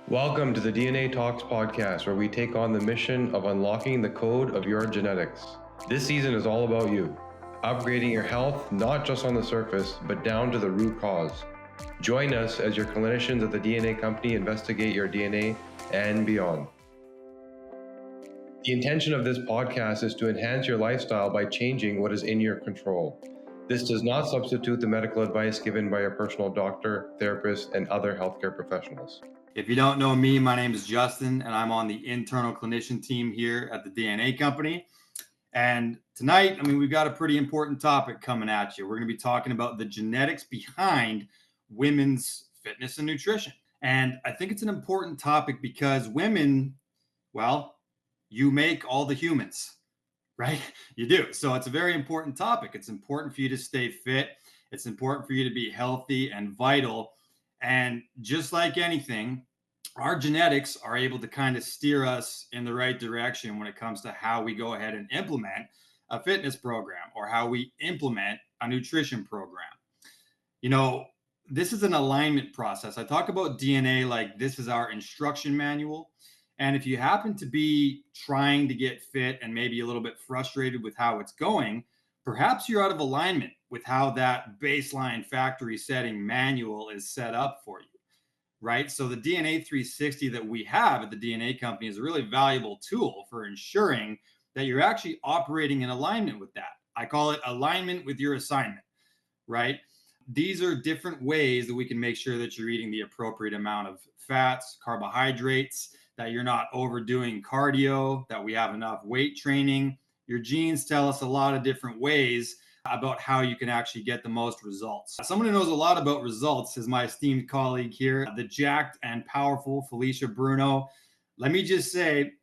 Welcome to the DNA Talks podcast, where we take on the mission of unlocking the code of your genetics. This season is all about you, upgrading your health not just on the surface, but down to the root cause. Join us as your clinicians at the DNA company investigate your DNA and beyond. The intention of this podcast is to enhance your lifestyle by changing what is in your control. This does not substitute the medical advice given by your personal doctor, therapist, and other healthcare professionals. If you don't know me, my name is Justin, and I'm on the internal clinician team here at the DNA company. And tonight, we've got a pretty important topic coming at you. We're going to be talking about the genetics behind women's fitness and nutrition. And I think it's an important topic because women, well, you make all the humans, right? You do. So it's a very important topic. It's important for you to stay fit. It's important for you to be healthy and vital. And just like anything, our genetics are able to kind of steer us in the right direction when it comes to how we go ahead and implement a fitness program or how we implement a nutrition program. You know, this is an alignment process. I talk about DNA like this is our instruction manual. And if you happen to be trying to get fit and maybe a little bit frustrated with how it's going, perhaps you're out of alignment with how that baseline factory setting manual is set up for you, right? So the DNA 360 that we have at the DNA company is a really valuable tool for ensuring that you're actually operating in alignment with that. I call it alignment with your assignment, right? These are different ways that we can make sure that you're eating the appropriate amount of fats, carbohydrates, that you're not overdoing cardio, that we have enough weight training. Your genes tell us a lot of different ways about how you can actually get the most results. Someone who knows a lot about results is my esteemed colleague here, the jacked and powerful Felicia Bruno. Let me just say,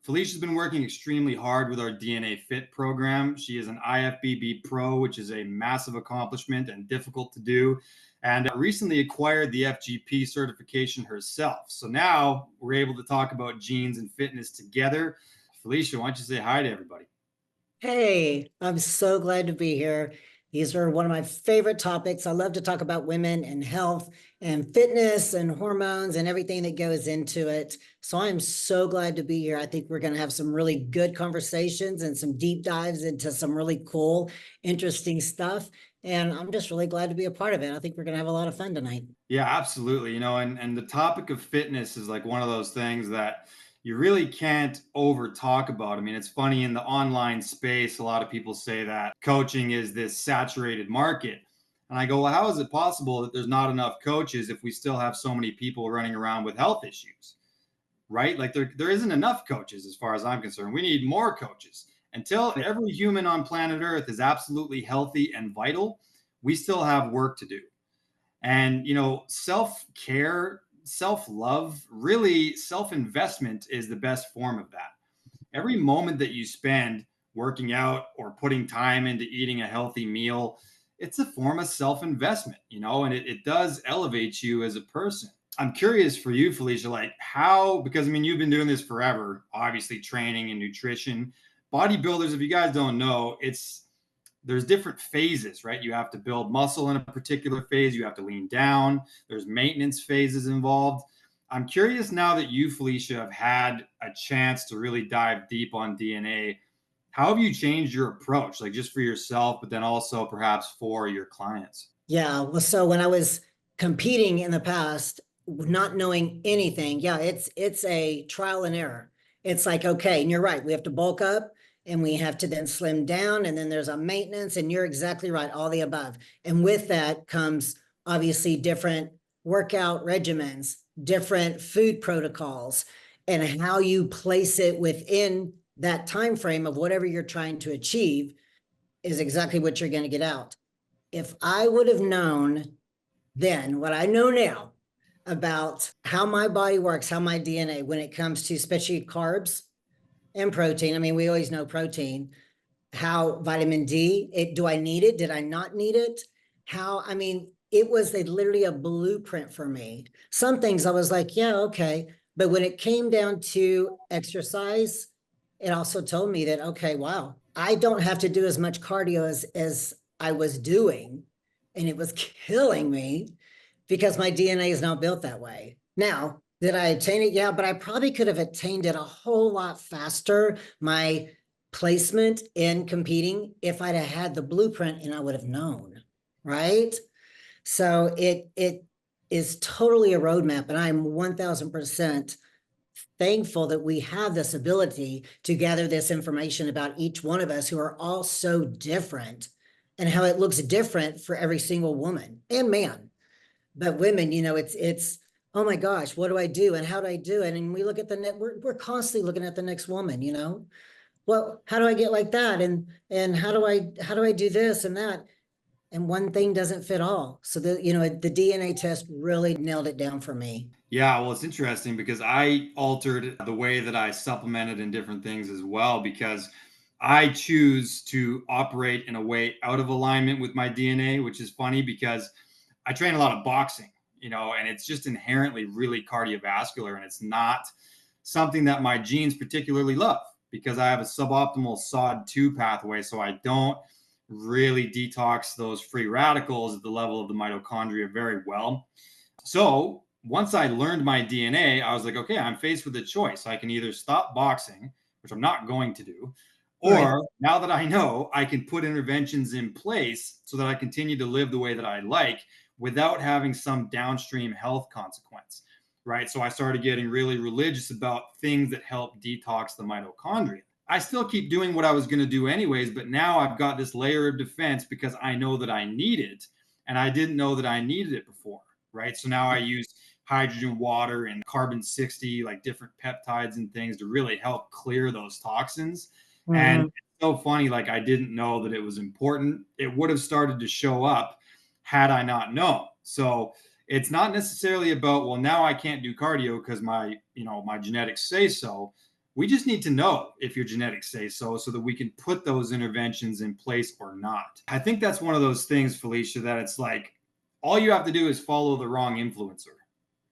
Felicia's been working extremely hard with our DNA Fit program. She is an IFBB Pro, which is a massive accomplishment and difficult to do, and recently acquired the FGP certification herself. So now we're able to talk about genes and fitness together. Felicia, why don't you say hi to everybody? Hey, I'm so glad to be here. These are one of my favorite topics. I love to talk about women and health and fitness and hormones and everything that goes into it. So I'm so glad to be here. I think we're going to have some really good conversations and some deep dives into some really cool, interesting stuff. And I'm just really glad to be a part of it. I think we're going to have a lot of fun tonight. Yeah, absolutely. You know, and the topic of fitness is like one of those things that you really can't over talk about. I mean, it's funny in the online space, a lot of people say that coaching is this saturated market. And I go, well, how is it possible that there's not enough coaches if we still have so many people running around with health issues, right? Like there isn't enough coaches as far as I'm concerned. We need more coaches. Until every human on planet Earth is absolutely healthy and vital, we still have work to do. And, you know, self-care, self-love, really self-investment is the best form of that. Every moment that you spend working out or putting time into eating a healthy meal, it's a form of self-investment, you know, and it does elevate you as a person. I'm curious for you, Felicia, like how, because I mean, you've been doing this forever, obviously training and nutrition. Bodybuilders, if you guys don't know, there's different phases, right? You have to build muscle in a particular phase. You have to lean down. There's maintenance phases involved. I'm curious now that you, Felicia, have had a chance to really dive deep on DNA. How have you changed your approach, like just for yourself, but then also perhaps for your clients? Yeah. Well, so when I was competing in the past, not knowing anything, yeah, it's a trial and error. It's like, okay, and you're right, we have to bulk up and we have to then slim down, and then there's a maintenance, and you're exactly right, all the above. And with that comes obviously different workout regimens, different food protocols, and how you place it within that time frame of whatever you're trying to achieve is exactly what you're going to get out. If I would have known then what I know now about how my body works, how my DNA, when it comes to especially carbs and protein, I mean, we always know protein, how vitamin D, do I need it? Did I not need it? It was literally a blueprint for me. Some things I was like, yeah, okay. But when it came down to exercise, it also told me that, okay, wow, I don't have to do as much cardio as I was doing. And it was killing me because my DNA is not built that way. Now, Did I attain it? Yeah, but I probably could have attained it a whole lot faster. My placement in competing, if I'd have had the blueprint and I would have known, right? So it is totally a roadmap, and I'm 1000% thankful that we have this ability to gather this information about each one of us who are all so different, and how it looks different for every single woman and man. But women, it's oh my gosh, what do I do and how do I do it? And we look at we're constantly looking at the next woman, well, how do I get like that? And how do I do this and that? And one thing doesn't fit all. So the DNA test really nailed it down for me. Yeah, well, it's interesting because I altered the way that I supplemented in different things as well, because I choose to operate in a way out of alignment with my DNA, which is funny because I train a lot of boxing, and it's just inherently really cardiovascular, and it's not something that my genes particularly love because I have a suboptimal SOD2 pathway. So I don't really detox those free radicals at the level of the mitochondria very well. So once I learned my DNA, I was like, okay, I'm faced with a choice. I can either stop boxing, which I'm not going to do, or Right. now that I know, I can put interventions in place so that I continue to live the way that I like without having some downstream health consequence. Right. So I started getting really religious about things that help detox the mitochondria. I still keep doing what I was going to do anyways, but now I've got this layer of defense because I know that I need it, and I didn't know that I needed it before. Right. So now I use hydrogen, water, and carbon 60, like different peptides and things to really help clear those toxins. And Mhm. it's so funny, like I didn't know that it was important. It would have started to show up had I not known. So it's not necessarily about, well, now I can't do cardio because my genetics say so. We just need to know if your genetics say so that we can put those interventions in place or not. I think that's one of those things, Felicia, that it's like all you have to do is follow the wrong influencer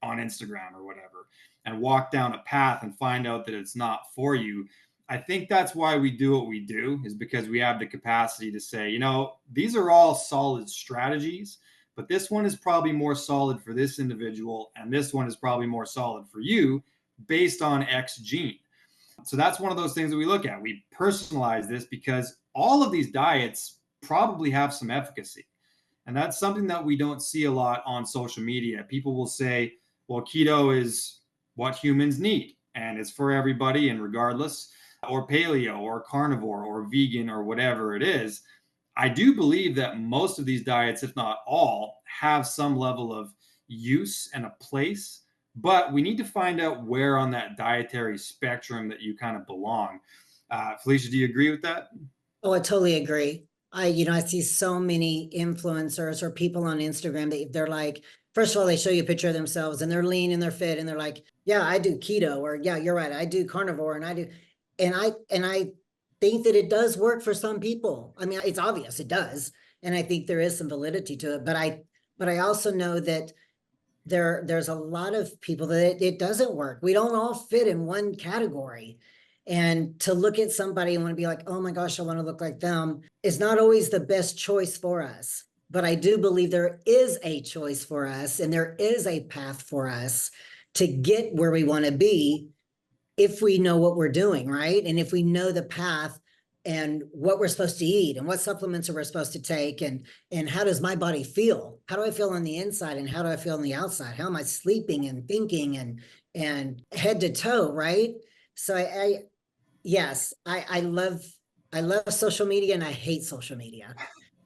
on Instagram or whatever and walk down a path and find out that it's not for you. I think that's why we do what we do, is because we have the capacity to say, these are all solid strategies, but this one is probably more solid for this individual, and this one is probably more solid for you based on X gene. So that's one of those things that we look at. We personalize this because all of these diets probably have some efficacy. And that's something that we don't see a lot on social media. People will say, well, keto is what humans need and it's for everybody and regardless, or paleo or carnivore or vegan or whatever it is. I do believe that most of these diets, if not all, have some level of use and a place, but we need to find out where on that dietary spectrum that you kind of belong. Felicia, do you agree with that? Oh, I totally agree. I see so many influencers or people on Instagram that they're like, first of all, they show you a picture of themselves and they're lean and they're fit and they're like, yeah, I do keto, or yeah, you're right, I do carnivore and I think that it does work for some people. I mean, it's obvious it does. And I think there is some validity to it, but I also know that there's a lot of people that it doesn't work. We don't all fit in one category. And to look at somebody and want to be like, oh my gosh, I want to look like them, is not always the best choice for us. But I do believe there is a choice for us and there is a path for us to get where we want to be if we know what we're doing, right? And if we know the path and what we're supposed to eat and what supplements are we supposed to take, and how does my body feel? How do I feel on the inside and how do I feel on the outside? How am I sleeping and thinking and head to toe, right? So yes, I love social media and I hate social media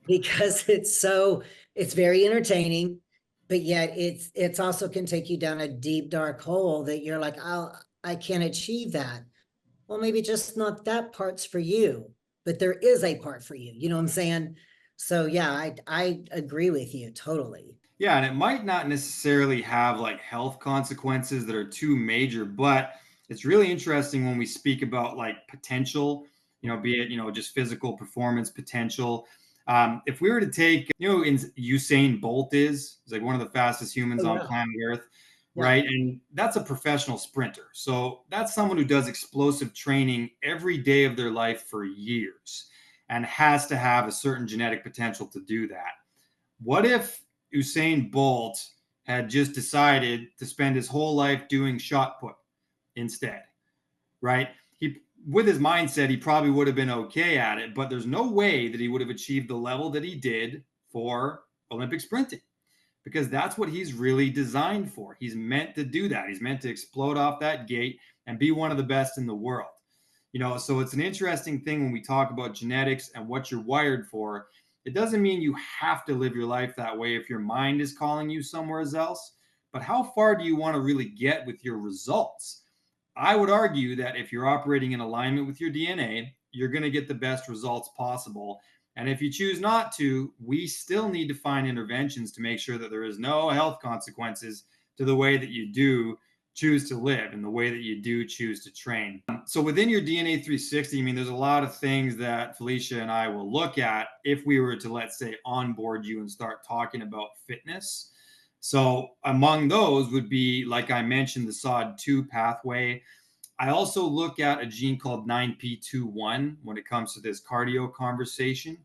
because it's very entertaining, but yet it's also can take you down a deep dark hole that you're like, I can't achieve that. Well, maybe just not that part's for you, but there is a part for you. You know what I'm saying? So yeah, I agree with you totally. Yeah, and it might not necessarily have like health consequences that are too major, but it's really interesting when we speak about like potential, be it, just physical performance potential. If we were to take, Usain Bolt is like one of the fastest humans Oh on yeah, planet Earth, yeah. right? And that's a professional sprinter. So that's someone who does explosive training every day of their life for years and has to have a certain genetic potential to do that. What if Usain Bolt had just decided to spend his whole life doing shot put instead, right? He, with his mindset, he probably would have been okay at it, but there's no way that he would have achieved the level that he did for Olympic sprinting, because that's what he's really designed for. He's meant to do that. He's meant to explode off that gate and be one of the best in the world. So it's an interesting thing when we talk about genetics and what you're wired for. It doesn't mean you have to live your life that way if your mind is calling you somewhere else, but how far do you want to really get with your results? I would argue that if you're operating in alignment with your DNA, you're going to get the best results possible. And if you choose not to, we still need to find interventions to make sure that there is no health consequences to the way that you do choose to live and the way that you do choose to train. So within your DNA 360, I mean, there's a lot of things that Felicia and I will look at if we were to, let's say, onboard you and start talking about fitness. So among those would be, like I mentioned, the SOD2 pathway. I also look at a gene called 9p21 when it comes to this cardio conversation,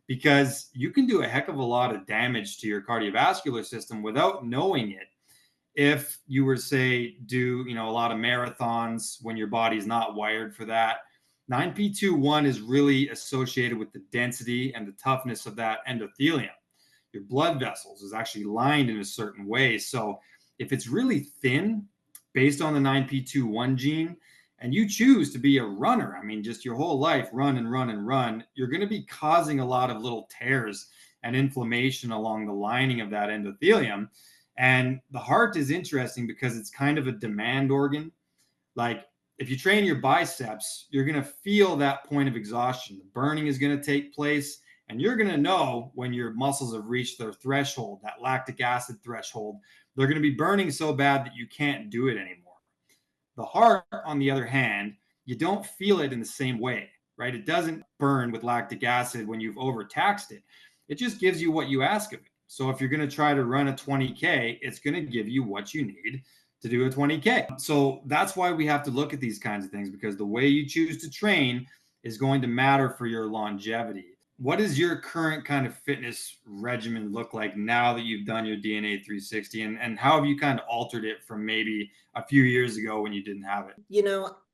because you can do a heck of a lot of damage to your cardiovascular system without knowing it. If you were to say do a lot of marathons when your body's not wired for that, 9p21 is really associated with the density and the toughness of that endothelium. Your blood vessels is actually lined in a certain way. So if it's really thin based on the 9p21 gene, and you choose to be a runner, I mean, just your whole life, run and run and run, you're going to be causing a lot of little tears and inflammation along the lining of that endothelium. And the heart is interesting because it's kind of a demand organ. Like if you train your biceps, you're going to feel that point of exhaustion. The burning is going to take place, and you're going to know when your muscles have reached their threshold, that lactic acid threshold. They're going to be burning so bad that you can't do it anymore. The heart, on the other hand, you don't feel it in the same way, right? It doesn't burn with lactic acid when you've overtaxed it. It just gives you what you ask of it. So if you're going to try to run a 20K, it's going to give you what you need to do a 20K. So that's why we have to look at these kinds of things, because the way you choose to train is going to matter for your longevity. What does your current kind of fitness regimen look like now that you've done your DNA 360, and how have you kind of altered it from maybe a few years ago when you didn't have it?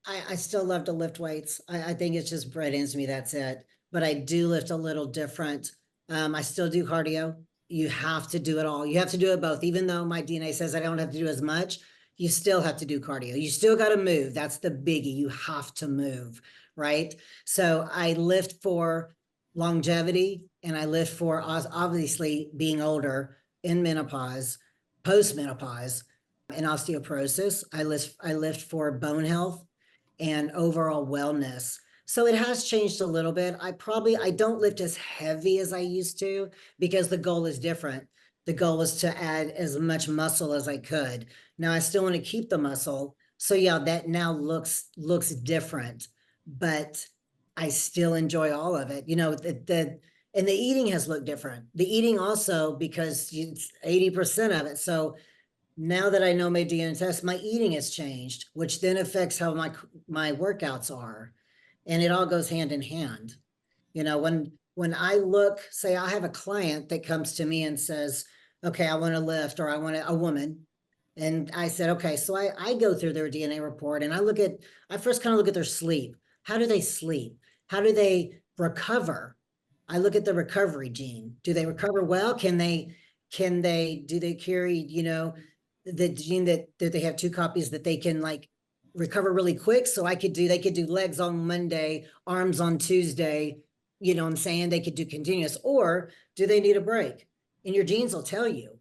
I still love to lift weights. I think it's just bred into me, that's it. But I do lift a little different. I still do cardio. You have to do it all. You have to do it both. Even though my DNA says I don't have to do as much, you still have to do cardio. You still got to move. That's the biggie. You have to move, right? So I lift for longevity, and I lift for obviously being older, in menopause, post-menopause, and osteoporosis. I lift for bone health and overall wellness. So it has changed a little bit. I don't lift as heavy as I used to, because the goal is different. The goal is to add as much muscle as I could. Now I still want to keep the muscle. So yeah, that now looks different, but I still enjoy all of it. And the eating has looked different. The eating also, because it's 80% of it. So now that I know my DNA test, my eating has changed, which then affects how my workouts are. And it all goes hand in hand. When I look, say I have a client that comes to me and says, okay, I want to lift, or I want a woman. And I said, okay, so I go through their DNA report, and I first kind of look at their sleep. How do they sleep? How do they recover? I look at the recovery gene. Do they recover well? Do they carry, the gene that they have two copies that they can like recover really quick? So they could do legs on Monday, arms on Tuesday, what I'm saying? They could do continuous. Or do they need a break? And your genes will tell you.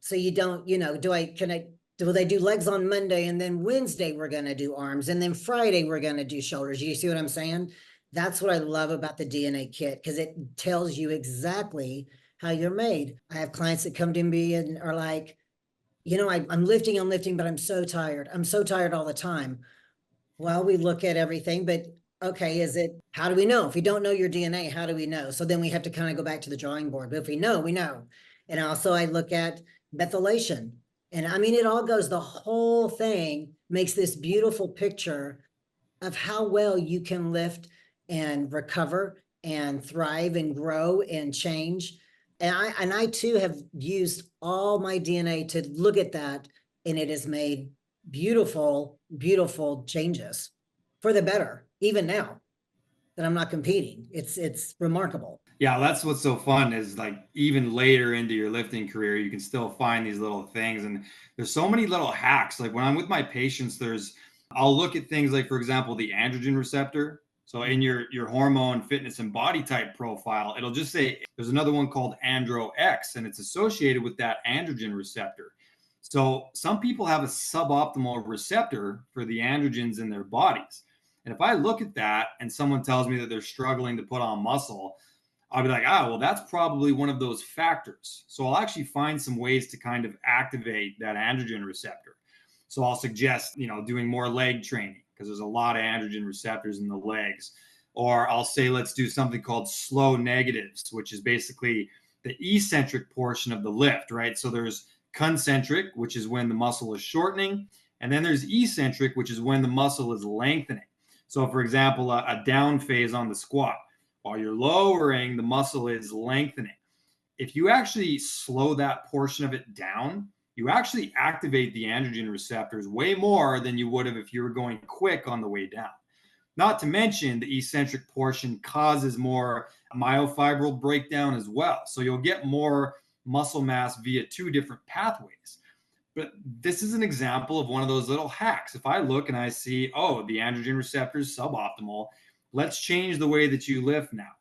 So you don't, will they do legs on Monday, and then Wednesday we're going to do arms, and then Friday we're going to do shoulders? You see what I'm saying? That's what I love about the DNA kit, because it tells you exactly how you're made. I have clients that come to me and are like, I'm lifting, but I'm so tired. I'm so tired all the time. Well, we look at everything, but okay, how do we know? If we don't know your DNA, how do we know? So then we have to kind of go back to the drawing board. But if we know, we know. And also I look at methylation. And I mean, the whole thing makes this beautiful picture of how well you can lift and recover and thrive and grow and change. And I too have used all my DNA to look at that, and it has made beautiful, beautiful changes for the better, even now that I'm not competing. It's remarkable. Yeah, that's what's so fun is like even later into your lifting career, you can still find these little things. And there's so many little hacks. Like when I'm with my patients, I'll look at things like, for example, the androgen receptor. So in your hormone, fitness, and body type profile, it'll just say there's another one called Andro X, and it's associated with that androgen receptor. So some people have a suboptimal receptor for the androgens in their bodies. And if I look at that and someone tells me that they're struggling to put on muscle, I'll be like, well, that's probably one of those factors. So I'll actually find some ways to kind of activate that androgen receptor. So I'll suggest, doing more leg training because there's a lot of androgen receptors in the legs. Or I'll say, let's do something called slow negatives, which is basically the eccentric portion of the lift, right? So there's concentric, which is when the muscle is shortening. And then there's eccentric, which is when the muscle is lengthening. So for example, a down phase on the squat. While you're lowering, the muscle is lengthening. If you actually slow that portion of it down, you actually activate the androgen receptors way more than you would have if you were going quick on the way down. Not to mention the eccentric portion causes more myofibril breakdown as well. So you'll get more muscle mass via two different pathways. But this is an example of one of those little hacks. If I look and I see, the androgen receptor is suboptimal, let's change the way that you lift now.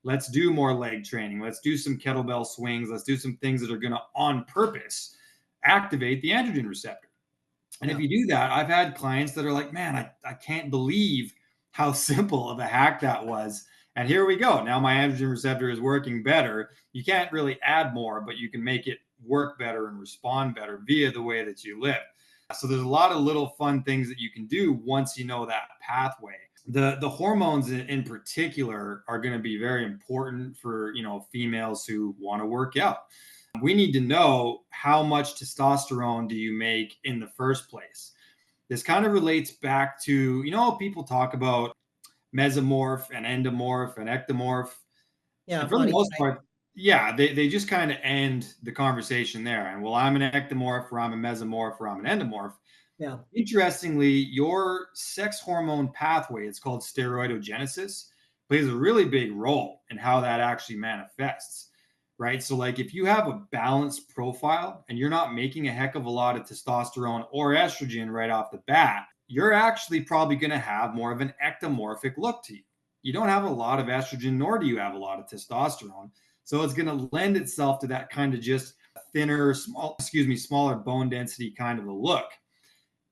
Let's do more leg training. Let's do some kettlebell swings. Let's do some things that are going to, on purpose, activate the androgen receptor. And if you do that, I've had clients that are like, man, I can't believe how simple of a hack that was. And here we go. Now my androgen receptor is working better. You can't really add more, but you can make it work better and respond better via the way that you lift. So there's a lot of little fun things that you can do once you know that pathway. The hormones in particular are going to be very important for females who want to work out. We need to know how much testosterone do you make in the first place. This kind of relates back to people talk about mesomorph and endomorph and ectomorph. Yeah, And for the most type. part, they just kind of end the conversation there. And well, I'm an ectomorph, or I'm a mesomorph, or I'm an endomorph. Yeah. Interestingly, your sex hormone pathway, it's called steroidogenesis, plays a really big role in how that actually manifests, right? So like if you have a balanced profile and you're not making a heck of a lot of testosterone or estrogen right off the bat, you're actually probably going to have more of an ectomorphic look to you. You don't have a lot of estrogen, nor do you have a lot of testosterone. So it's going to lend itself to that kind of just thinner, smaller bone density kind of a look.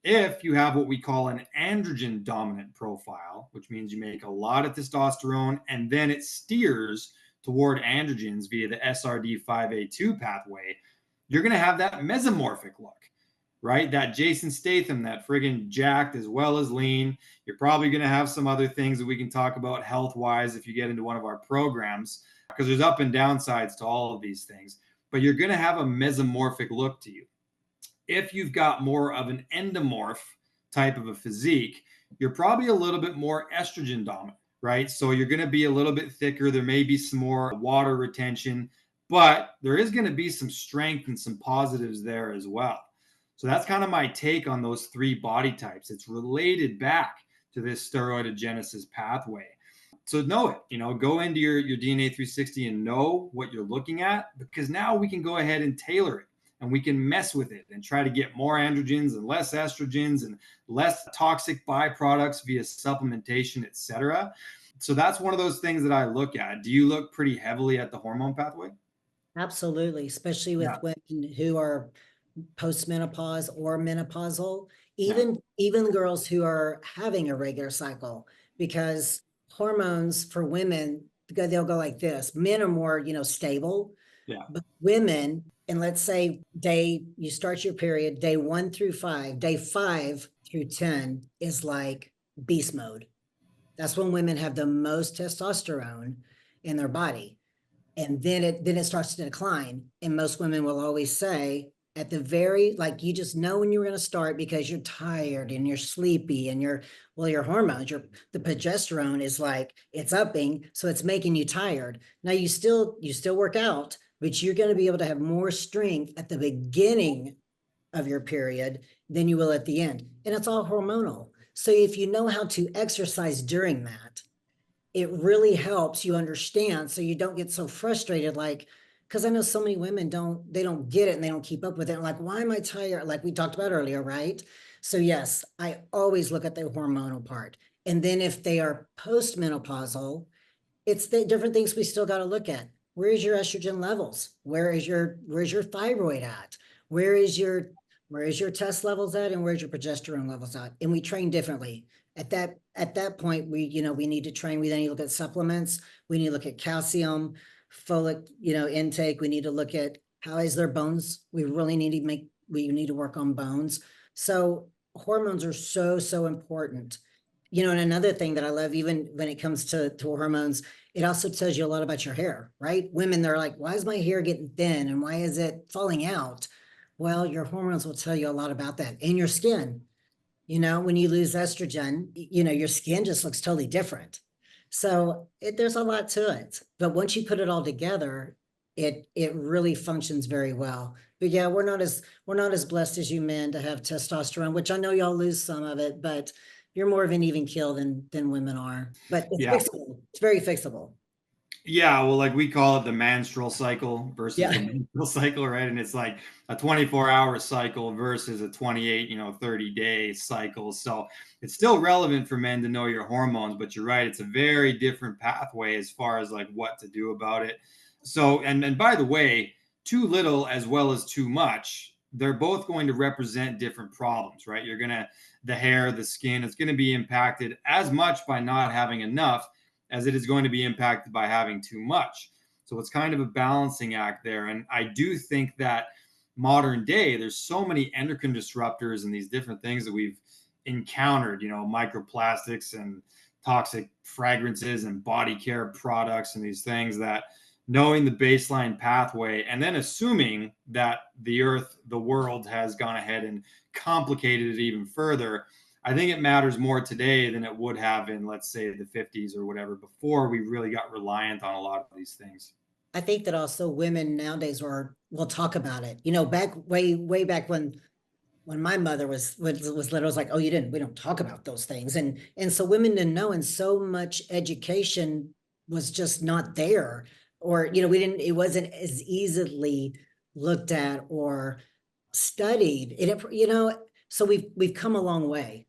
If you have what we call an androgen dominant profile, which means you make a lot of testosterone and then it steers toward androgens via the SRD5A2 pathway, you're going to have that mesomorphic look, right? That Jason Statham, that friggin' jacked as well as lean. You're probably going to have some other things that we can talk about health-wise if you get into one of our programs, because there's up and downsides to all of these things. But you're going to have a mesomorphic look to you. If you've got more of an endomorph type of a physique, you're probably a little bit more estrogen dominant, right? So you're going to be a little bit thicker. There may be some more water retention, but there is going to be some strength and some positives there as well. So that's kind of my take on those three body types. It's related back to this steroidogenesis pathway. So know it, go into your DNA 360 and know what you're looking at, because now we can go ahead and tailor it. And we can mess with it and try to get more androgens and less estrogens and less toxic byproducts via supplementation, etc. So that's one of those things that I look at. Do you look pretty heavily at the hormone pathway? Absolutely, especially with women who are postmenopause or menopausal, even girls who are having a regular cycle, because hormones for women, they'll go like this. Men are more, stable. Yeah. But women, and let's say you start your period, day 1 through 5, day 5 through 10 is like beast mode. That's when women have the most testosterone in their body. And then it starts to decline. And most women will always say at the like you just know when you're going to start because you're tired and you're sleepy and your hormones, the progesterone is like, it's upping. So it's making you tired. Now you still work out, but you're going to be able to have more strength at the beginning of your period than you will at the end. And it's all hormonal. So if you know how to exercise during that, it really helps you understand so you don't get so frustrated. Like, because I know so many women they don't get it and they don't keep up with it. Like, why am I tired? Like we talked about earlier, right? So yes, I always look at the hormonal part. And then if they are postmenopausal, it's the different things we still got to look at. Where is your estrogen levels? Where's your thyroid at? Where is your test levels at? And where's your progesterone levels at? And we train differently. At that point, we need to train. We then need to look at supplements. We need to look at calcium, folic, intake. We need to look at how is their bones. We need to work on bones. So hormones are so important. And another thing that I love, even when it comes to hormones, it also tells you a lot about your hair, right? Women, they're like, why is my hair getting thin and why is it falling out? Well, your hormones will tell you a lot about that. And your skin, when you lose estrogen, your skin just looks totally different. So there's a lot to it. But once you put it all together, it really functions very well. But yeah, we're not as blessed as you men to have testosterone, which I know y'all lose some of it, but you're more of an even keel than women are. But it's Yeah. fixable. It's very fixable. Yeah, well, like we call it the menstrual cycle versus Yeah. the menstrual cycle, right? And it's like a 24-hour cycle versus a 28, 30-day cycle. So it's still relevant for men to know your hormones, but you're right, it's a very different pathway as far as like what to do about it. So, and by the way, too little as well as too much, they're both going to represent different problems, right? The hair, the skin, it's going to be impacted as much by not having enough as it is going to be impacted by having too much. So it's kind of a balancing act there. And I do think that modern day, there's so many endocrine disruptors and these different things that we've encountered, microplastics and toxic fragrances and body care products and these things that knowing the baseline pathway and then assuming that the world has gone ahead and complicated it even further, I think it matters more today than it would have in, let's say, the 50s or whatever, before we really got reliant on a lot of these things. I think that also women nowadays will talk about it. Back way back when my mother was little, it was like, oh, we don't talk about those things. And so women didn't know, and so much education was just not there. Or, it wasn't as easily looked at or studied. So we've come a long way.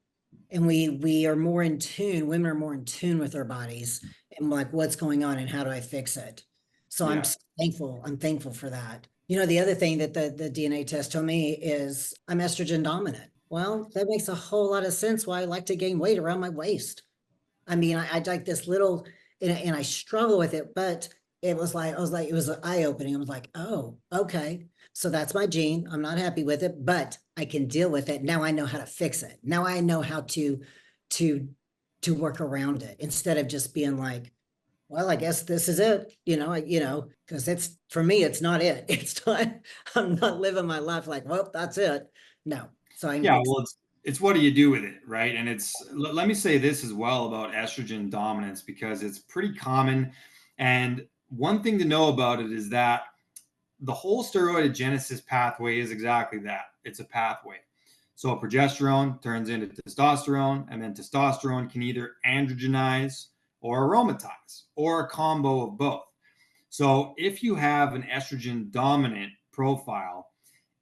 And we are more in tune, women are more in tune with their bodies and like what's going on and how do I fix it. So Yeah. I'm thankful for that. The other thing that the DNA test told me is I'm estrogen dominant. Well, that makes a whole lot of sense why I like to gain weight around my waist. I mean, I like this little, and I struggle with it, but it was eye-opening. I was like, oh, okay. So that's my gene. I'm not happy with it, but I can deal with it. Now I know how to fix it. Now I know how to work around it instead of just being like, well, I guess this is it, because for me, it's not it. It's not, I'm not living my life like, well, that's it. No. So it's what do you do with it, right? And let me say this as well about estrogen dominance, because it's pretty common. And one thing to know about it is that the whole steroidogenesis pathway is exactly that. It's a pathway. So progesterone turns into testosterone, and then testosterone can either androgenize or aromatize, or a combo of both. So if you have an estrogen dominant profile,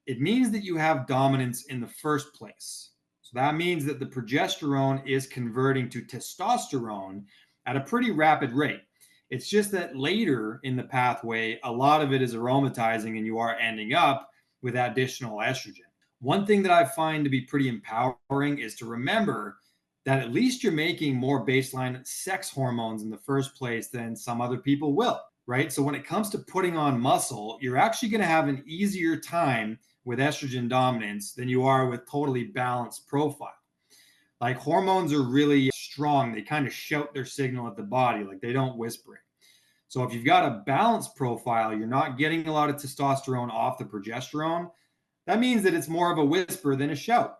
it means that you have dominance in the first place. So that means that the progesterone is converting to testosterone at a pretty rapid rate. It's just that later in the pathway, a lot of it is aromatizing and you are ending up with additional estrogen. One thing that I find to be pretty empowering is to remember that at least you're making more baseline sex hormones in the first place than some other people will, right? So when it comes to putting on muscle, you're actually going to have an easier time with estrogen dominance than you are with totally balanced profile. Like hormones are really strong. They kind of shout their signal at the body, like they don't whisper it. So if you've got a balanced profile, you're not getting a lot of testosterone off the progesterone. That means that it's more of a whisper than a shout.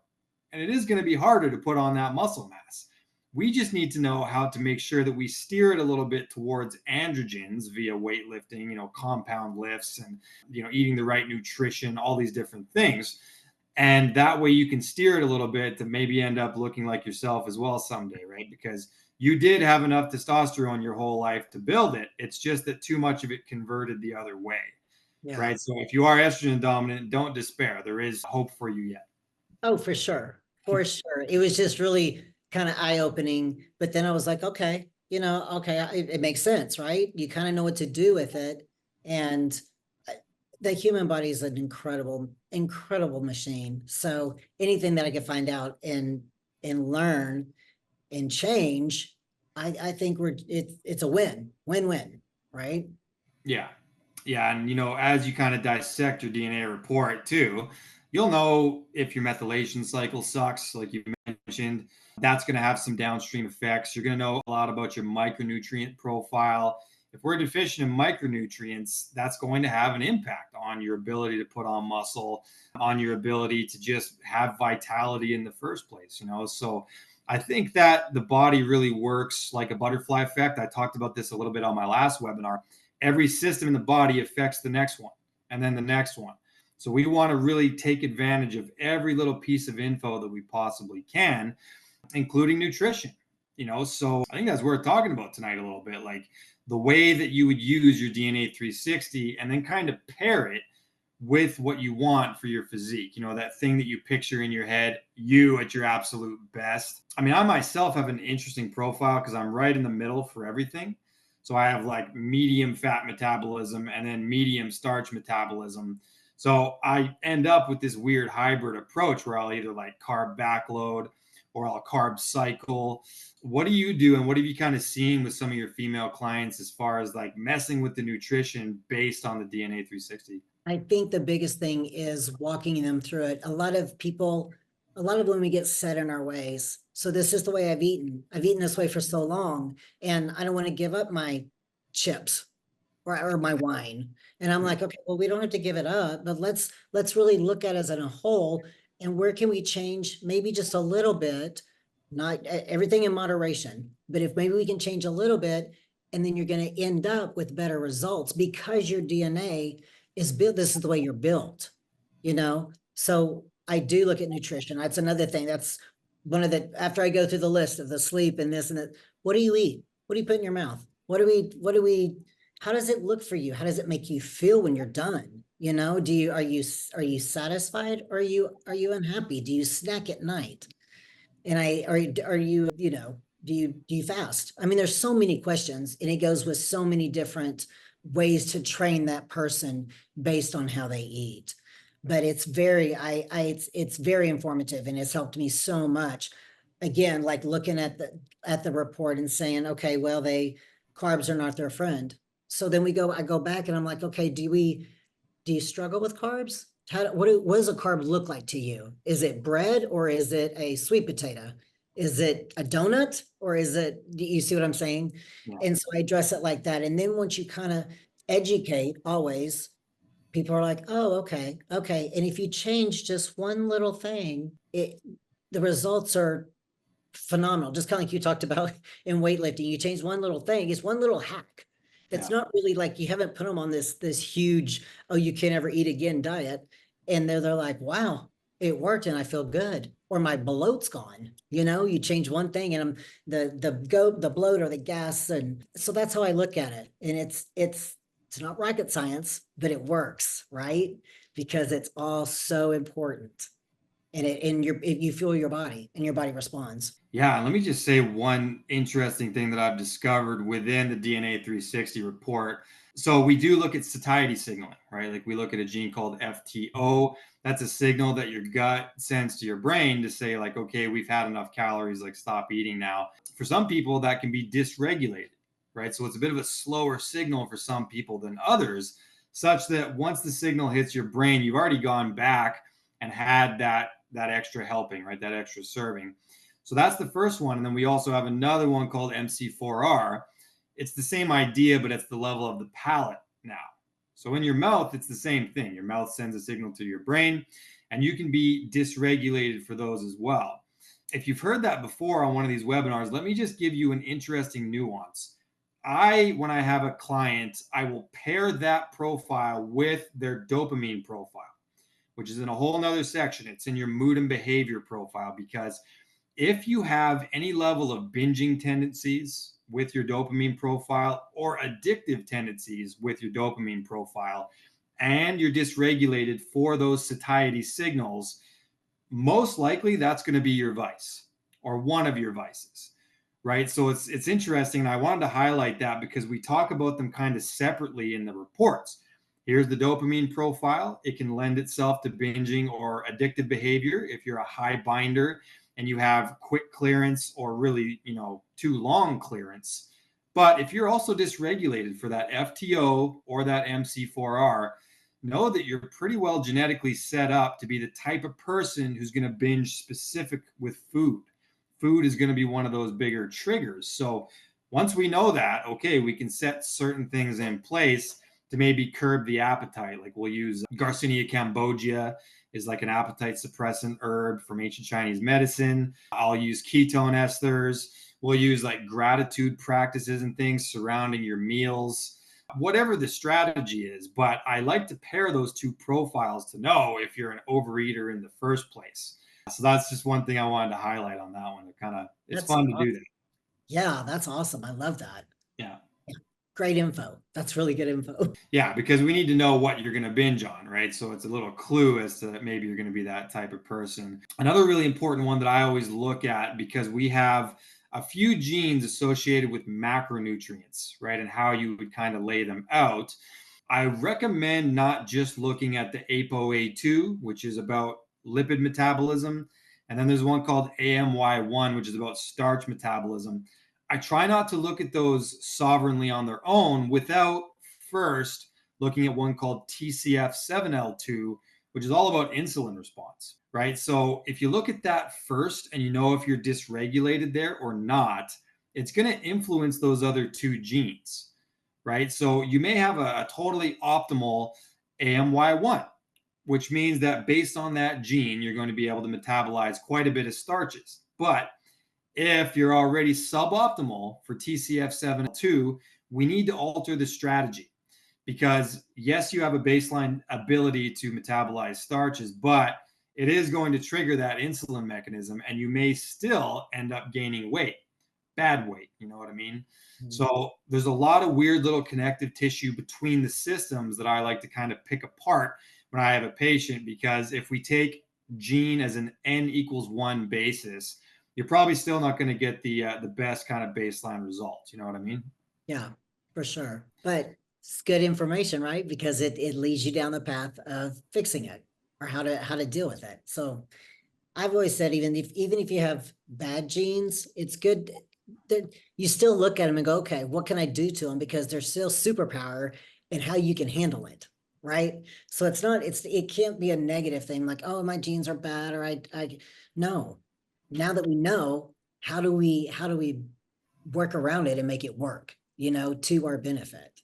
And it is going to be harder to put on that muscle mass. We just need to know how to make sure that we steer it a little bit towards androgens via weightlifting, compound lifts and, eating the right nutrition, all these different things. And that way you can steer it a little bit to maybe end up looking like yourself as well someday, right? Because you did have enough testosterone your whole life to build it. It's just that too much of it converted the other way, Yeah. right? So if you are estrogen dominant, don't despair. There is hope for you yet. Oh, for sure. For sure. It was just really kind of eye-opening. But then I was like, okay, okay, it makes sense, right? You kind of know what to do with it. And the human body is an incredible, incredible machine. So anything that I could find out and learn and change, I think it's a win-win, right? Yeah. Yeah. And, as you kind of dissect your DNA report too, you'll know if your methylation cycle sucks, like you mentioned. That's going to have some downstream effects. You're going to know a lot about your micronutrient profile. If we're deficient in micronutrients, that's going to have an impact on your ability to put on muscle, on your ability to just have vitality in the first place, So I think that the body really works like a butterfly effect. I talked about this a little bit on my last webinar. Every system in the body affects the next one and then the next one. So we want to really take advantage of every little piece of info that we possibly can, including nutrition. So I think that's worth talking about tonight a little bit, like the way that you would use your DNA 360 and then kind of pair it with what you want for your physique, that thing that you picture in your head, you at your absolute best. I mean, I myself have an interesting profile because I'm right in the middle for everything. So I have like medium fat metabolism and then medium starch metabolism. So I end up with this weird hybrid approach where I'll either like carb backload or I'll carb cycle. What do you do? And what have you kind of seen with some of your female clients as far as like messing with the nutrition based on the DNA 360? I think the biggest thing is walking them through it. A lot of women get set in our ways. So this is the way I've eaten. I've eaten this way for so long, and I don't want to give up my chips or my wine. And I'm like, okay, well, we don't have to give it up, but let's really look at it as a whole. And where can we change maybe just a little bit, not everything in moderation, but if maybe we can change a little bit, and then you're going to end up with better results because your DNA is built. This is the way you're built, So I do look at nutrition. That's another thing. That's one of the, after I go through the list of the sleep and this and that, what do you eat? What do you put in your mouth? How does it look for you? How does it make you feel when you're done? Are you satisfied or are you unhappy? Do you snack at night? And are you, do you fast? I mean, there's so many questions, and it goes with so many different ways to train that person based on how they eat. But it's very, it's very informative, and it's helped me so much. Again, like looking at the report and saying, okay, well, carbs are not their friend. So then I go back and I'm like, okay, do you struggle with carbs? What does a carb look like to you? Is it bread or is it a sweet potato? Is it a donut or do you see what I'm saying? Yeah. And so I address it like that. And then once you kind of educate, always, people are like, oh, okay. And if you change just one little thing, the results are phenomenal. Just kind of like you talked about in weightlifting, you change one little thing, it's one little hack. That's not really like you haven't put them on this huge, oh, you can't ever eat again diet. And they're like, wow, it worked and I feel good. Or my bloat's gone. You change one thing and the bloat or the gas. And so that's how I look at it. And it's not rocket science, but it works, right? Because it's all so important. And you feel your body and your body responds. Yeah, let me just say one interesting thing that I've discovered within the DNA 360 report. So we do look at satiety signaling, right? Like we look at a gene called FTO. That's a signal that your gut sends to your brain to say like, okay, we've had enough calories, like stop eating now. For some people, that can be dysregulated, right? So it's a bit of a slower signal for some people than others, such that once the signal hits your brain, you've already gone back and had that extra helping, right? That extra serving. So that's the first one. And then we also have another one called MC4R. It's the same idea, but it's the level of the palate now. So in your mouth, it's the same thing. Your mouth sends a signal to your brain, and you can be dysregulated for those as well. if you've heard that before on one of these webinars, let me just give you an interesting nuance. When I have a client, I will pair that profile with their dopamine profile, which is in a whole nother section. It's in your mood and behavior profile, because if you have any level of binging tendencies with your dopamine profile or addictive tendencies with your dopamine profile, and you're dysregulated for those satiety signals, most likely that's going to be your vice or one of your vices, right? So it's interesting. And I wanted to highlight that because we talk about them kind of separately in the reports. Here's the dopamine profile. It can lend itself to binging or addictive behavior if you're a high binder and you have quick clearance or really, too long clearance. But if you're also dysregulated for that FTO or that MC4R, know that you're pretty well genetically set up to be the type of person who's going to binge specific with food. Food is going to be one of those bigger triggers. So once we know that, okay, we can set certain things in place to maybe curb the appetite. Like we'll use Garcinia cambogia is like an appetite suppressant herb from ancient Chinese medicine. I'll use ketone esters. We'll use like gratitude practices and things surrounding your meals, whatever the strategy is. But I like to pair those two profiles to know if you're an overeater in the first place. So that's just one thing I wanted to highlight on that one. It's fun to do that. Yeah, that's awesome. I love that. Yeah. Great info. That's really good info. Yeah, because we need to know what you're going to binge on, right? So it's a little clue as to maybe you're going to be that type of person. Another really important one that I always look at, because we have a few genes associated with macronutrients, right? And how you would kind of lay them out. I recommend not just looking at the ApoA2, which is about lipid metabolism. And then there's one called AMY1, which is about starch metabolism. I try not to look at those sovereignly on their own without first looking at one called TCF7L2, which is all about insulin response, right? So if you look at that first and you know if you're dysregulated there or not, it's going to influence those other two genes, right? So you may have a totally optimal AMY1, which means that based on that gene, you're going to be able to metabolize quite a bit of starches. But if you're already suboptimal for TCF7L2, we need to alter the strategy, because yes, you have a baseline ability to metabolize starches, but it is going to trigger that insulin mechanism and you may still end up gaining weight, bad weight. You know what I mean? Mm-hmm. So there's a lot of weird little connective tissue between the systems that I like to kind of pick apart when I have a patient, because if we take gene as an N=1 basis, you're probably still not going to get the best kind of baseline results. You know what I mean? Yeah, for sure. But it's good information, right? Because it leads you down the path of fixing it or how to deal with it. So I've always said, even if you have bad genes, it's good that you still look at them and go, okay, what can I do to them? Because they're still superpower in how you can handle it. Right. So it can't be a negative thing like, oh, my genes are bad, or no. Now that we know, how do we work around it and make it work, to our benefit?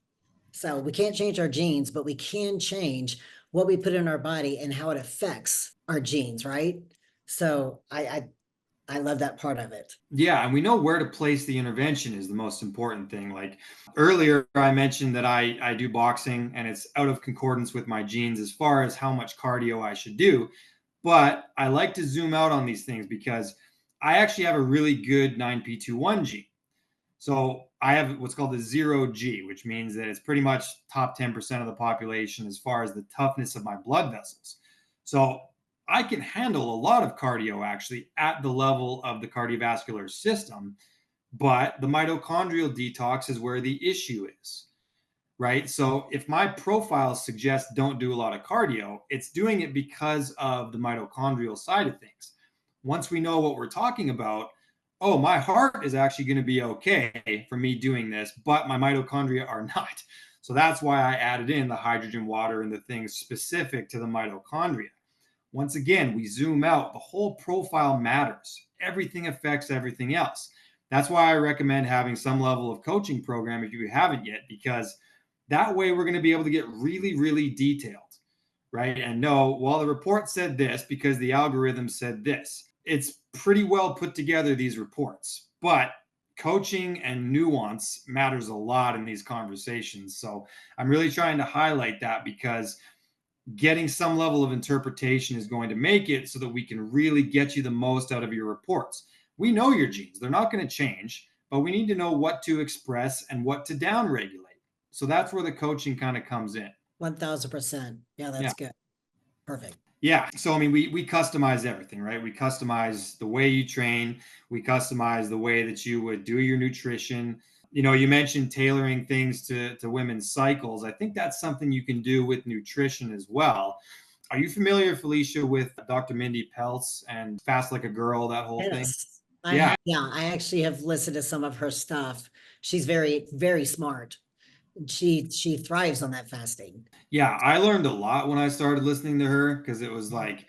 So we can't change our genes, but we can change what we put in our body and how it affects our genes, right? So I love that part of it. Yeah, and we know where to place the intervention is the most important thing. Like earlier, I mentioned that I do boxing and it's out of concordance with my genes as far as how much cardio I should do. But I like to zoom out on these things because I actually have a really good 9p21 gene. So I have what's called the 0G, which means that it's pretty much top 10% of the population as far as the toughness of my blood vessels. So I can handle a lot of cardio actually at the level of the cardiovascular system, but the mitochondrial detox is where the issue is, right? So if my profile suggests don't do a lot of cardio, it's doing it because of the mitochondrial side of things. Once we know what we're talking about, oh, my heart is actually going to be okay for me doing this, but my mitochondria are not. So that's why I added in the hydrogen, water, and the things specific to the mitochondria. Once again, we zoom out, the whole profile matters. Everything affects everything else. That's why I recommend having some level of coaching program if you haven't yet, because that way we're going to be able to get really, really detailed, right? And know, well, the report said this because the algorithm said this. it's pretty well put together, these reports, but coaching and nuance matters a lot in these conversations. So I'm really trying to highlight that, because getting some level of interpretation is going to make it so that we can really get you the most out of your reports. We know your genes, they're not going to change, but we need to know what to express and what to downregulate. So that's where the coaching kind of comes in. 1000%. Yeah, Yeah. that's good. Perfect. Yeah. So, I mean, we customize everything, right? We customize the way you train, we customize the way that you would do your nutrition. You know, you mentioned tailoring things to women's cycles. I think that's something you can do with nutrition as well. Are you familiar, Felicia, with Dr. Mindy Pelz and Fast Like a Girl, that whole thing? Yes. I Yeah. have, yeah, I actually have listened to some of her stuff. She's very, very smart. She thrives on that fasting. Yeah. I learned a lot when I started listening to her, because it was like,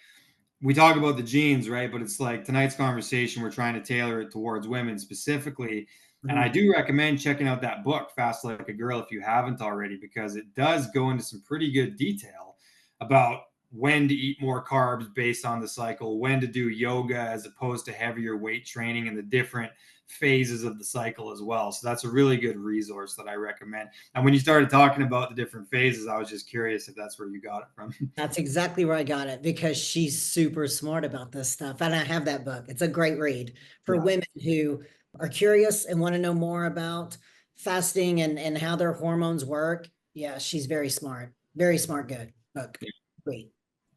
we talk about the genes, right? But it's like tonight's conversation, we're trying to tailor it towards women specifically. And I Mhm. do recommend checking out that book, Fast Like a Girl, if you haven't already, because it does go into some pretty good detail about when to eat more carbs based on the cycle, when to do yoga as opposed to heavier weight training, and the different phases of the cycle as well. So that's a really good resource that I recommend. And when you started talking about the different phases, I was just curious if that's where you got it from. That's exactly where I got it, because she's super smart about this stuff. And I have that book. It's a great read for Yeah. women who are curious and want to know more about fasting and how their hormones work. Yeah, she's very smart. Very smart, good book. Great.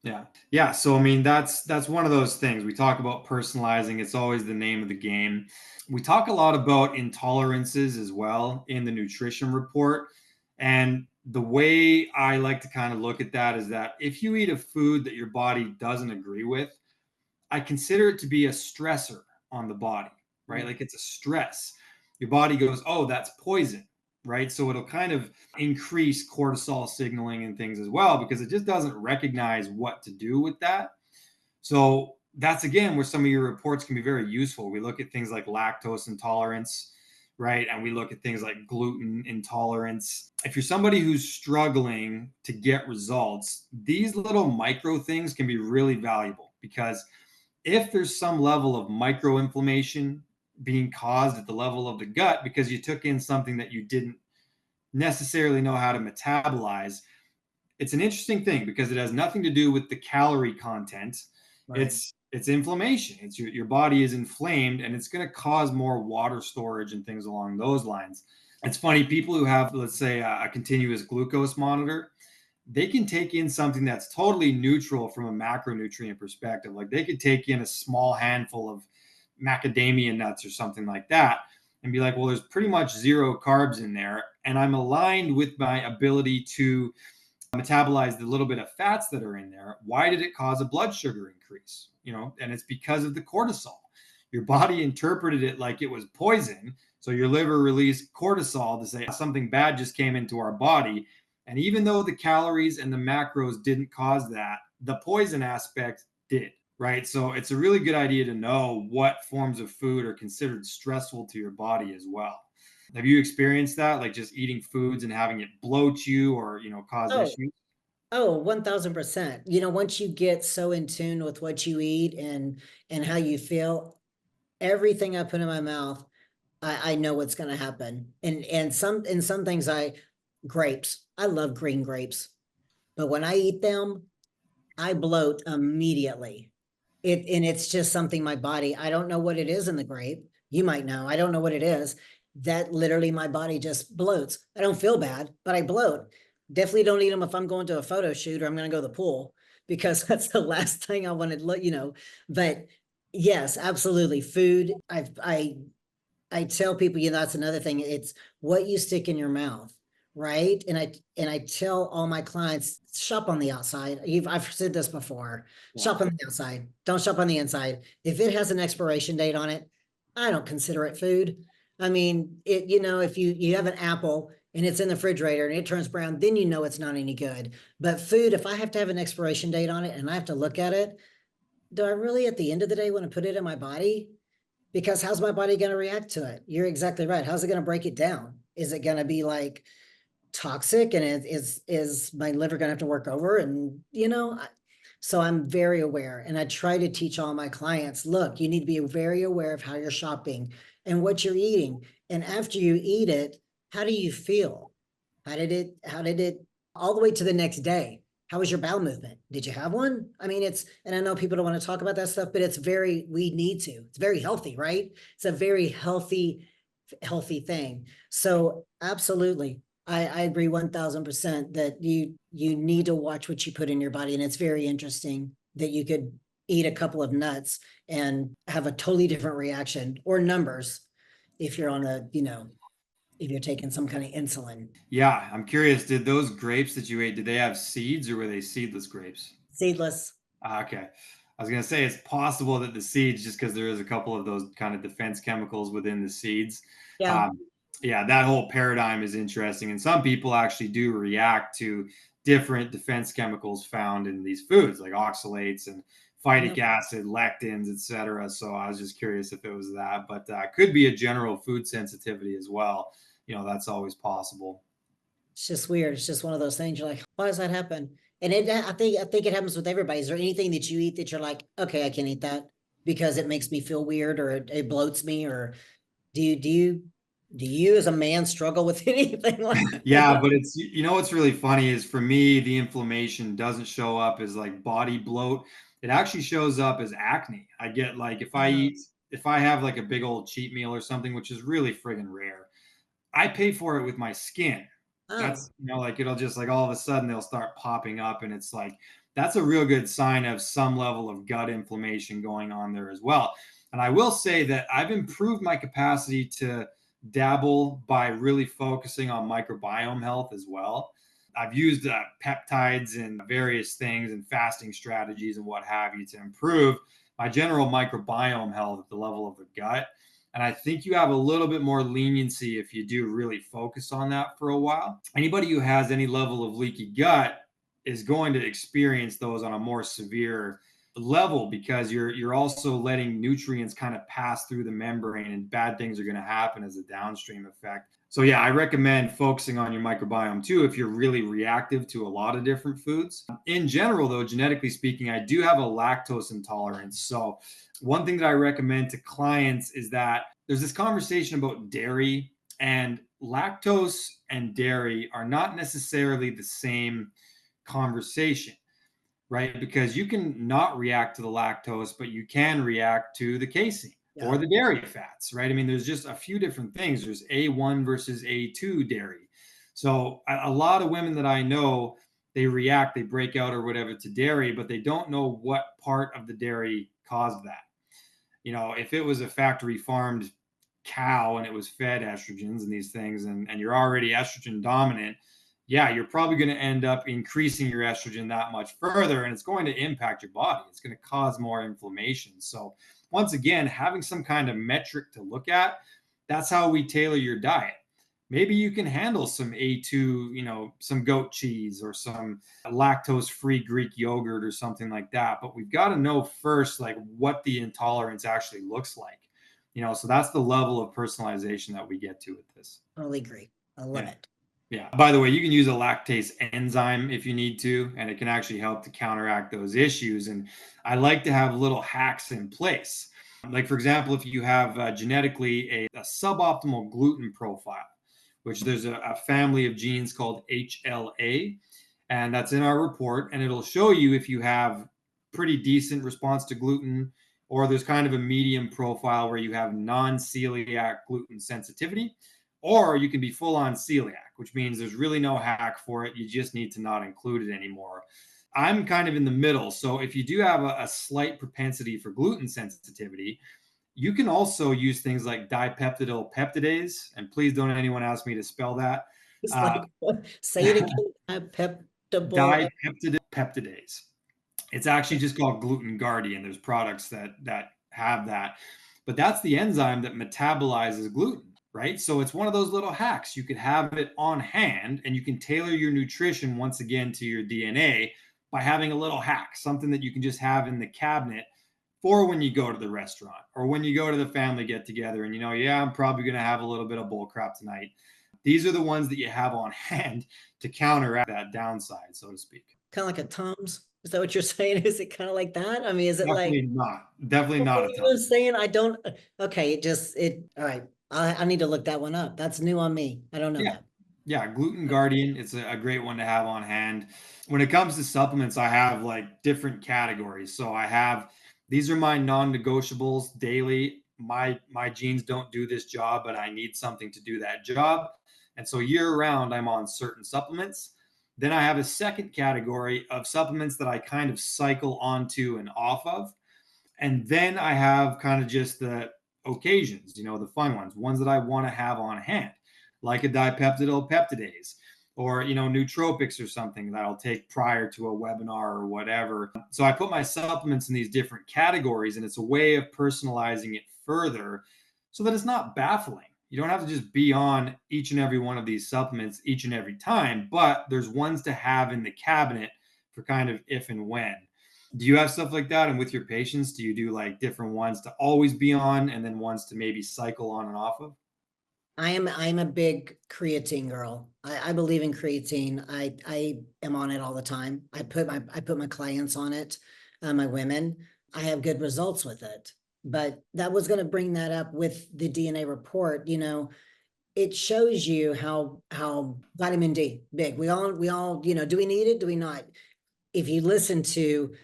Yeah. Yeah. So I mean, that's one of those things. We talk about personalizing. It's always the name of the game. We talk a lot about intolerances as well in the nutrition report. And the way I like to kind of look at that is that if you eat a food that your body doesn't agree with, I consider it to be a stressor on the body, right? Like it's a stress. Your body goes, oh, that's poison, right? So it'll kind of increase cortisol signaling and things as well, because it just doesn't recognize what to do with that. So that's again where some of your reports can be very useful. We look at things like lactose intolerance, right? And we look at things like gluten intolerance. If you're somebody who's struggling to get results, these little micro things can be really valuable, because if there's some level of microinflammation being caused at the level of the gut because you took in something that you didn't necessarily know how to metabolize, it's an interesting thing because it has nothing to do with the calorie content. Right. It's inflammation. It's your body is inflamed, and it's going to cause more water storage and things along those lines. It's funny, people who have, let's say, a continuous glucose monitor, they can take in something that's totally neutral from a macronutrient perspective. Like they could take in a small handful of macadamia nuts or something like that and be like, well, there's pretty much zero carbs in there. And I'm aligned with my ability to metabolize the little bit of fats that are in there. Why did it cause a blood sugar increase? You know, and it's because of the cortisol. Your body interpreted it like it was poison. So your liver released cortisol to say something bad just came into our body. And even though the calories and the macros didn't cause that, the poison aspect did, right? So it's a really good idea to know what forms of food are considered stressful to your body as well. Have you experienced that, like just eating foods and having it bloat you or, cause Oh, issues? oh, 1000%. Once you get so in tune with what you eat and how you feel, everything I put in my mouth, I know what's going to happen. And some things grapes. I love green grapes, but when I eat them, I bloat immediately. It's just something my body, I don't know what it is in the grape. You might know. I don't know what it is. That literally my body just bloats. I don't feel bad, but I bloat. Definitely don't eat them if I'm going to a photo shoot or I'm going to go to the pool, because that's the last thing I want to look. But yes, absolutely. Food. I tell people, that's another thing. It's what you stick in your mouth, right? And I tell all my clients, shop on the outside. I've said this before. Yeah. Shop on the outside. Don't shop on the inside. If it has an expiration date on it, I don't consider it food. I mean, if you have an apple and it's in the refrigerator and it turns brown, then you know it's not any good. But food, if I have to have an expiration date on it and I have to look at it, do I really at the end of the day want to put it in my body? Because how's my body going to react to it? You're exactly right. How's it going to break it down? Is it going to be like toxic, and is my liver going to have to work over? And So I'm very aware, and I try to teach all my clients, look, you need to be very aware of how you're shopping and what you're eating. And after you eat it, how do you feel? How did it all the way to the next day? How was your bowel movement? Did you have one? I mean, and I know people don't want to talk about that stuff, but we need to. It's very healthy, right? It's a very healthy thing. So absolutely. I agree 1000% that you need to watch what you put in your body. And it's very interesting that you could eat a couple of nuts and have a totally different reaction or numbers if you're on if you're taking some kind of insulin. Yeah, I'm curious, did those grapes that you ate, did they have seeds or were they seedless grapes? Seedless. Okay. I was going to say it's possible that the seeds, just because there is a couple of those kind of defense chemicals within the seeds. Yeah. Um, yeah, that whole paradigm is interesting. And some people actually do react to different defense chemicals found in these foods, like oxalates and phytic acid, lectins, etc. So I was just curious if it was that, but could be a general food sensitivity as well. That's always possible. It's just weird. It's just one of those things. You're like, why does that happen? And I think it happens with everybody. Is there anything that you eat that you're like, okay, I can't eat that because it makes me feel weird or it bloats me? Or do you as a man struggle with anything like Yeah, that? but what's really funny is for me, the inflammation doesn't show up as like body bloat. It actually shows up as acne. I get like if I have like a big old cheat meal or something, which is really friggin' rare, I pay for it with my skin. Oh, That's, like it'll just like all of a sudden they'll start popping up. And it's like, that's a real good sign of some level of gut inflammation going on there as well. And I will say that I've improved my capacity to dabble by really focusing on microbiome health as well. I've used peptides and various things and fasting strategies and what have you to improve my general microbiome health at the level of the gut. And I think you have a little bit more leniency if you do really focus on that for a while. Anybody who has any level of leaky gut is going to experience those on a more severe level because you're also letting nutrients kind of pass through the membrane and bad things are going to happen as a downstream effect. So yeah, I recommend focusing on your microbiome too if you're really reactive to a lot of different foods. In general though, genetically speaking, I do have a lactose intolerance. So one thing that I recommend to clients is that there's this conversation about dairy, and lactose and dairy are not necessarily the same conversation, right? Because you can not react to the lactose, but you can react to the casein yeah. or the dairy fats, right? I mean, there's just a few different things. There's A1 versus A2 dairy. So a lot of women that I know, they react, they break out or whatever to dairy, but they don't know what part of the dairy caused that. If it was a factory farmed cow and it was fed estrogens and these things, and you're already estrogen dominant, yeah, you're probably going to end up increasing your estrogen that much further, and it's going to impact your body. It's going to cause more inflammation. So once again, having some kind of metric to look at, that's how we tailor your diet. Maybe you can handle some A2, some goat cheese or some lactose-free Greek yogurt or something like that. But we've got to know first, like what the intolerance actually looks like. So that's the level of personalization that we get to with this. Totally agree. I love Yeah. it. Yeah. By the way, you can use a lactase enzyme if you need to, and it can actually help to counteract those issues. And I like to have little hacks in place. Like, for example, if you have genetically a suboptimal gluten profile, which there's a family of genes called HLA, and that's in our report, and it'll show you if you have pretty decent response to gluten, or there's kind of a medium profile where you have non-celiac gluten sensitivity, or you can be full on celiac, which means there's really no hack for it. You just need to not include it anymore. I'm kind of in the middle. So if you do have a slight propensity for gluten sensitivity, you can also use things like dipeptidyl peptidase. And please don't anyone ask me to spell that. It's Uh, like, say it again. Peptable. Dipeptidyl peptidase. It's actually just called gluten guardian. There's products that have that, but that's the enzyme that metabolizes gluten, right? So it's one of those little hacks. You could have it on hand, and you can tailor your nutrition once again to your DNA by having a little hack, something that you can just have in the cabinet for when you go to the restaurant or when you go to the family get together and yeah, I'm probably going to have a little bit of bull crap tonight. These are the ones that you have on hand to counteract that downside, so to speak. Kind of like a Tums. Is that what you're saying? Is it kind of like that? I mean, is it like, Definitely not. Definitely what not were a you ton. saying? I don't, okay, all right. I need to look that one up. That's new on me. I don't know Yeah. that. Yeah. Gluten Guardian. It's a great one to have on hand. When it comes to supplements, I have like different categories. So I have, these are my non-negotiables daily. My genes don't do this job, but I need something to do that job. And so year round, I'm on certain supplements. Then I have a second category of supplements that I kind of cycle onto and off of. And then I have kind of just the occasions, the fun ones that I want to have on hand, like a dipeptidyl peptidase or, nootropics or something that I'll take prior to a webinar or whatever. So I put my supplements in these different categories, and it's a way of personalizing it further so that it's not baffling. You don't have to just be on each and every one of these supplements each and every time, but there's ones to have in the cabinet for kind of if and when. Do you have stuff like that? And with your patients, do you do like different ones to always be on and then ones to maybe cycle on and off of? I'm a big creatine girl. I believe in creatine. I am on it all the time. I put my clients on it, my women. I have good results with it. But that was going to bring that up with the DNA report. It shows you how vitamin D big. We all, do we need it? Do we not? If you listen to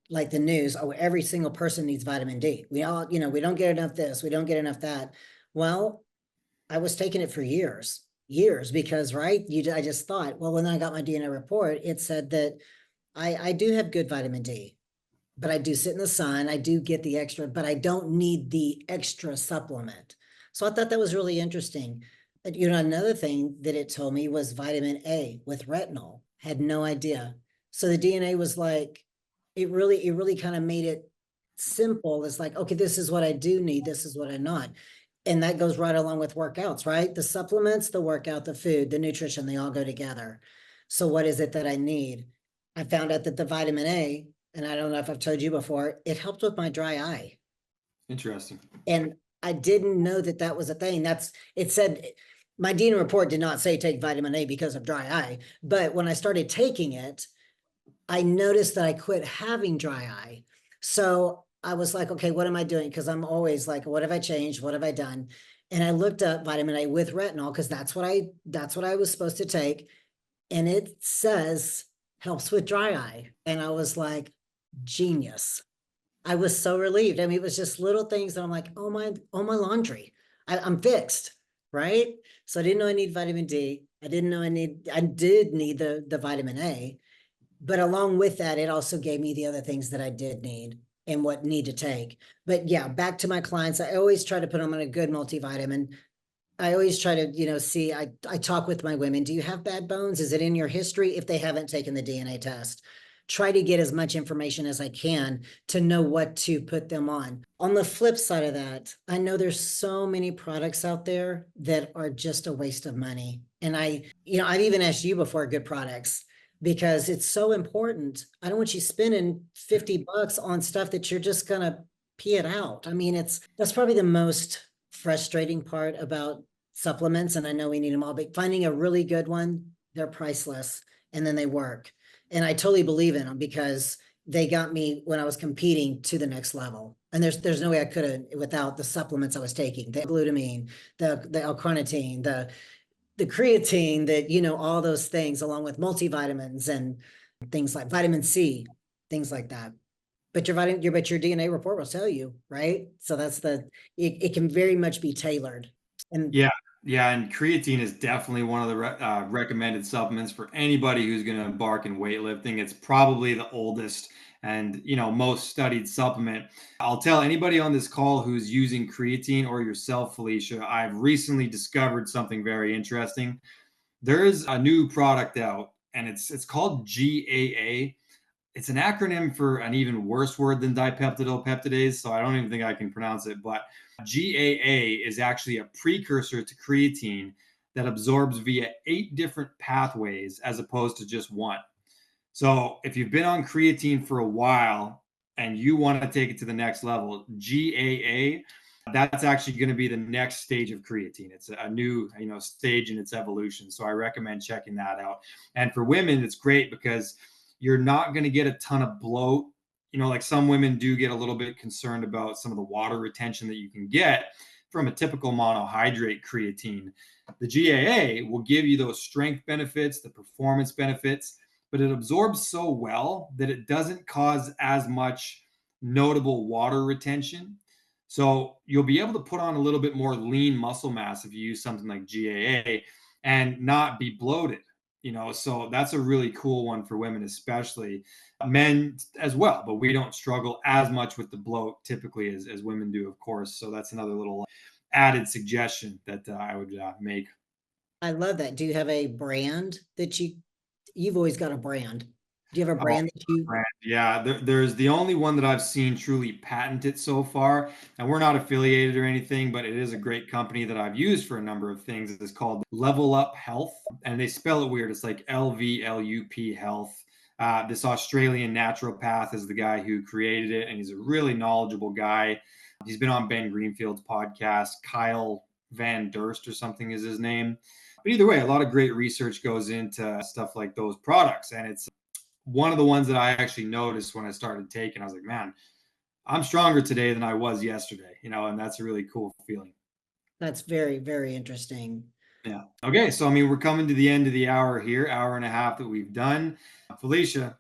like the news, oh, every single person needs vitamin D. We all, we don't get enough this, we don't get enough that. Well, I was taking it for years because, right, I just thought, well, when I got my DNA report, it said that I do have good vitamin D, but I do sit in the sun, I do get the extra, but I don't need the extra supplement. So I thought that was really interesting. Another thing that it told me was vitamin A with retinol. Had no idea. So the DNA was like, it really kind of made it simple. It's like, okay, this is what I do need, this is what I not. And that goes right along with workouts, right? The supplements, the workout, the food, the nutrition, they all go together. So what is it that I need? I found out that the vitamin A, and I don't know if I've told you before, it helped with my dry eye. Interesting. And I didn't know that that was a thing. It said, my DNA report did not say take vitamin A because of dry eye. But when I started taking it, I noticed that I quit having dry eye. So I was like, okay, what am I doing? Because I'm always like, what have I changed? What have I done? And I looked up vitamin A with retinol because that's what I was supposed to take. And it says helps with dry eye. And I was like, genius. I was so relieved. I mean, it was just little things that I'm like, oh my laundry. I'm fixed, right? So I didn't know I need vitamin D. I didn't know I did need the vitamin A. But along with that, it also gave me the other things that I did need and what need to take. But yeah, back to my clients, I always try to put them on a good multivitamin. I always try to, see, I talk with my women. Do you have bad bones? Is it in your history? If they haven't taken the DNA test, try to get as much information as I can to know what to put them on. On the flip side of that, I know there's so many products out there that are just a waste of money. And I've even asked you before good products because it's so important. I don't want you spending $50 on stuff that you're just gonna pee it out. I mean, that's probably the most frustrating part about supplements, and I know we need them all, but finding a really good one, they're priceless and then they work. And I totally believe in them because they got me when I was competing to the next level. And there's no way I could have without the supplements I was taking, the glutamine, the L-carnitine, the creatine, that all those things, along with multivitamins and things like vitamin C, things like that. But your DNA report will tell you, right? So it can very much be tailored. And Yeah. Yeah. And creatine is definitely one of the recommended supplements for anybody who's going to embark in weightlifting. It's probably the oldest and, most studied supplement. I'll tell anybody on this call who's using creatine or yourself, Felicia, I've recently discovered something very interesting. There is a new product out and it's called GAA. It's an acronym for an even worse word than dipeptidyl peptidase, so I don't even think I can pronounce it. But GAA is actually a precursor to creatine that absorbs via 8 different pathways as opposed to just one. So if you've been on creatine for a while and you want to take it to the next level, GAA, that's actually going to be the next stage of creatine. It's a new, stage in its evolution. So I recommend checking that out. And for women, it's great because You're not going to get a ton of bloat. Like some women do get a little bit concerned about some of the water retention that you can get from a typical monohydrate creatine. The GAA will give you those strength benefits, the performance benefits, but it absorbs so well that it doesn't cause as much notable water retention. So you'll be able to put on a little bit more lean muscle mass if you use something like GAA and not be bloated. So that's a really cool one for women, especially men as well, but we don't struggle as much with the bloat typically as women do, of course. So that's another little added suggestion that I would make. I love that. Do you have a brand that you've always got a brand? Do you have a Oh, brand that you? brand. Yeah, there's the only one that I've seen truly patented so far, and we're not affiliated or anything, but it is a great company that I've used for a number of things. It's called Level Up Health, and they spell it weird. It's like LVLUP Health. This Australian naturopath is the guy who created it, and he's a really knowledgeable guy. He's been on Ben Greenfield's podcast. Kyle Van Durst or something is his name. But either way, a lot of great research goes into stuff like those products, and it's one of the ones that I actually noticed when I started taking. I was like, man, I'm stronger today than I was yesterday, and that's a really cool feeling. That's very, very interesting. Yeah. Okay. So, we're coming to the end of the hour here, hour and a half that we've done. Felicia,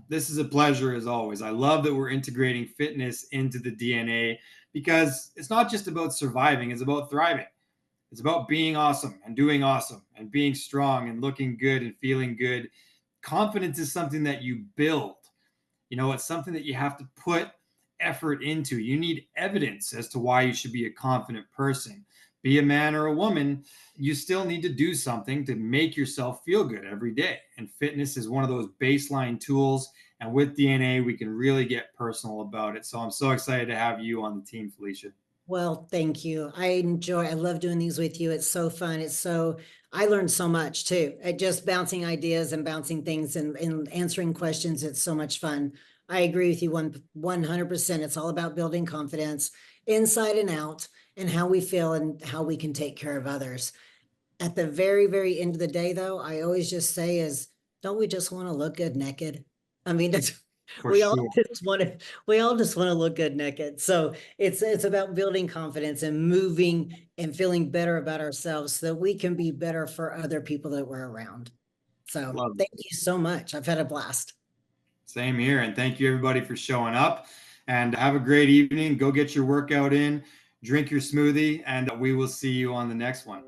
this is a pleasure as always. I love that we're integrating fitness into the DNA because it's not just about surviving, it's about thriving. It's about being awesome and doing awesome and being strong and looking good and feeling good. Confidence is something that you build. It's something that you have to put effort into. You need evidence as to why you should be a confident person. Be a man or a woman, you still need to do something to make yourself feel good every day. And fitness is one of those baseline tools. And with DNA, we can really get personal about it. So I'm so excited to have you on the team, Felicia. Well, thank you. I love doing these with you. It's so fun. I learned so much too. Just bouncing ideas and bouncing things and answering questions. It's so much fun. I agree with you 100%. It's all about building confidence inside and out and how we feel and how we can take care of others. At the very, very end of the day, though, I always just say don't we just want to look good naked? I mean, For we all sure. just want to look good naked. So it's about building confidence and moving and feeling better about ourselves so that we can be better for other people that we're around. So Love thank it. you so much. I've had a blast. Same here. And thank you, everybody, for showing up. And have a great evening. Go get your workout in, drink your smoothie, and we will see you on the next one.